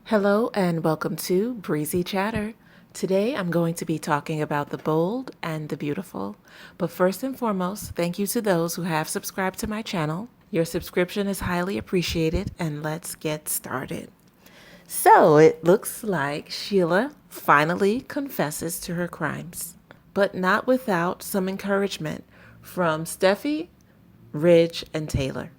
Hello and welcome to Breezy Chatter. Today I'm going to be talking about the bold and the beautiful. But first and foremost, thank you to those who have subscribed to my channel. Your subscription is highly appreciated, and let's get started. So it looks like Sheila finally confesses to her crimes, but not without some encouragement from Steffi, Ridge, and Taylor.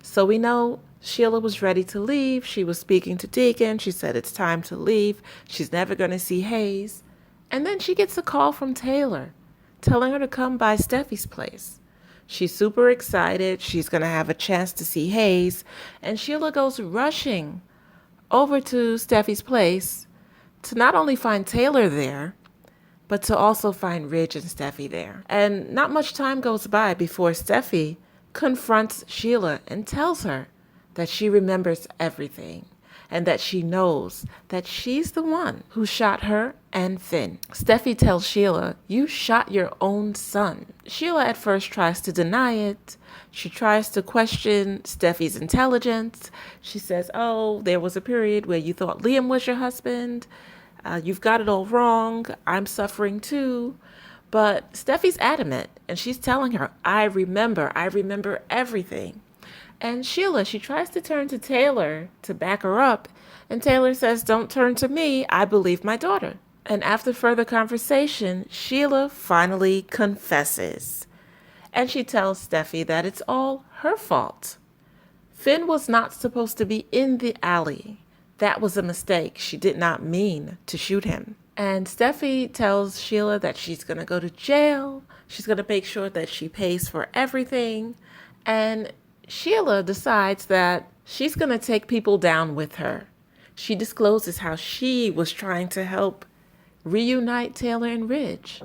So we know Sheila was ready to leave. She was speaking to Deacon. She said it's time to leave. She's never going to see Hayes. And then she gets a call from Taylor telling her to come by Steffi's place. She's super excited. She's going to have a chance to see Hayes. And Sheila goes rushing over to Steffi's place to not only find Taylor there, but to also find Ridge and Steffi there. And not much time goes by before Steffi confronts Sheila and tells her that she remembers everything and that she knows that she's the one who shot her and Finn. Steffi tells Sheila, "You shot your own son." Sheila at first tries to deny it. She tries to question Steffi's intelligence. She says, "Oh, there was a period where you thought Liam was your husband. You've got it all wrong. I'm suffering too." But Steffi's adamant, and she's telling her, I remember everything. And Sheila, she tries to turn to Taylor to back her up, and Taylor says, "Don't turn to me, I believe my daughter." And after further conversation, Sheila finally confesses. And she tells Steffi that it's all her fault. Finn was not supposed to be in the alley. That was a mistake. She did not mean to shoot him. And Steffi tells Sheila that she's going to go to jail. She's going to make sure that she pays for everything. And Sheila decides that she's going to take people down with her. She discloses how she was trying to help reunite Taylor and Ridge.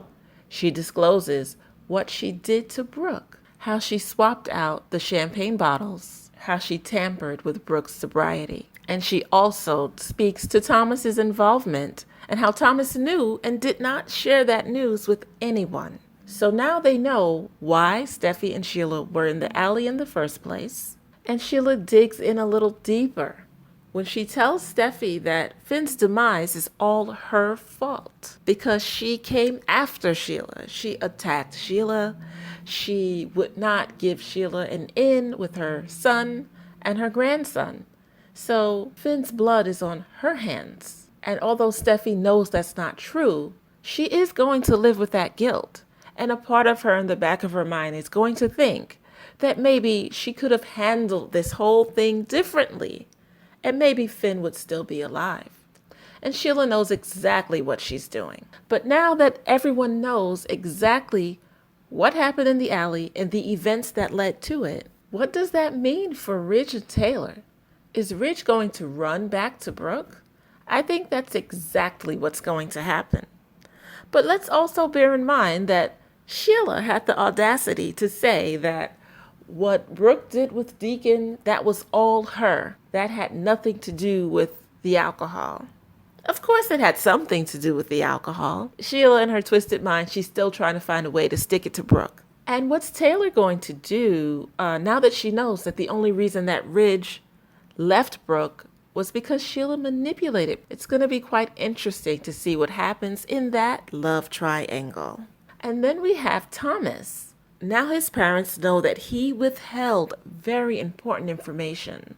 She discloses what she did to Brooke, how she swapped out the champagne bottles, how she tampered with Brooke's sobriety. And she also speaks to Thomas's involvement and how Thomas knew and did not share that news with anyone. So now they know why Steffi and Sheila were in the alley in the first place. And Sheila digs in a little deeper when she tells Steffi that Finn's demise is all her fault because she came after Sheila. She attacked Sheila. She would not give Sheila an in with her son and her grandson. So Finn's blood is on her hands. And although Steffi knows that's not true, she is going to live with that guilt. And a part of her in the back of her mind is going to think that maybe she could have handled this whole thing differently. And maybe Finn would still be alive. And Sheila knows exactly what she's doing. But now that everyone knows exactly what happened in the alley and the events that led to it, what does that mean for Ridge and Taylor? Is Ridge going to run back to Brooke? I think that's exactly what's going to happen. But let's also bear in mind that Sheila had the audacity to say that what Brooke did with Deacon, that was all her. That had nothing to do with the alcohol. Of course it had something to do with the alcohol. Sheila, in her twisted mind, she's still trying to find a way to stick it to Brooke. And what's Taylor going to do now that she knows that the only reason that Ridge left Brooke was because Sheila manipulated? It's going to be quite interesting to see what happens in that love triangle. And then we have Thomas. Now his parents know that he withheld very important information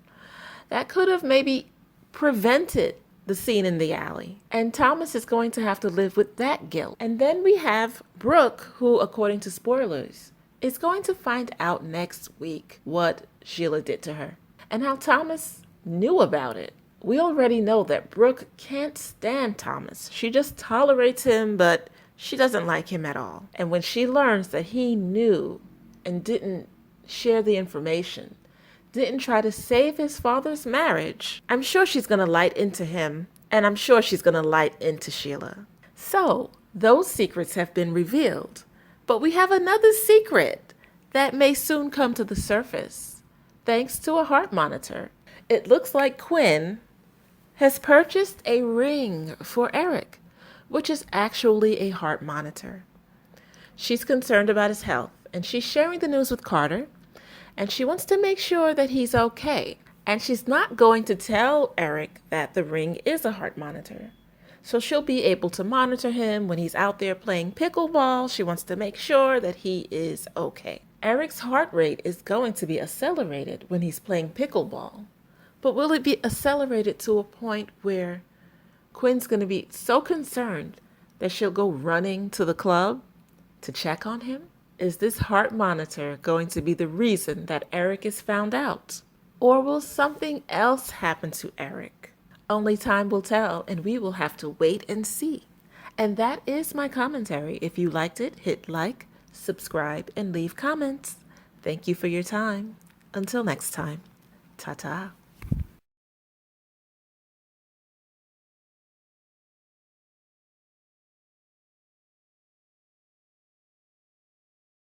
that could have maybe prevented the scene in the alley. And Thomas is going to have to live with that guilt. And then we have Brooke, who, according to spoilers, is going to find out next week what Sheila did to her and how Thomas knew about it. We already know that Brooke can't stand Thomas. She just tolerates him, but she doesn't like him at all. And when she learns that he knew and didn't share the information, didn't try to save his father's marriage, I'm sure she's going to light into him, and I'm sure she's going to light into Sheila. So those secrets have been revealed, but we have another secret that may soon come to the surface, thanks to a heart monitor. It looks like Quinn has purchased a ring for Eric, which is actually a heart monitor. She's concerned about his health, and she's sharing the news with Carter, and she wants to make sure that he's okay. And she's not going to tell Eric that the ring is a heart monitor. So she'll be able to monitor him when he's out there playing pickleball. She wants to make sure that he is okay. Eric's heart rate is going to be accelerated when he's playing pickleball. But will it be accelerated to a point where Quinn's going to be so concerned that she'll go running to the club to check on him? Is this heart monitor going to be the reason that Eric is found out? Or will something else happen to Eric? Only time will tell, and we will have to wait and see. And that is my commentary. If you liked it, hit like, subscribe, and leave comments. Thank you for your time. Until next time, ta-ta.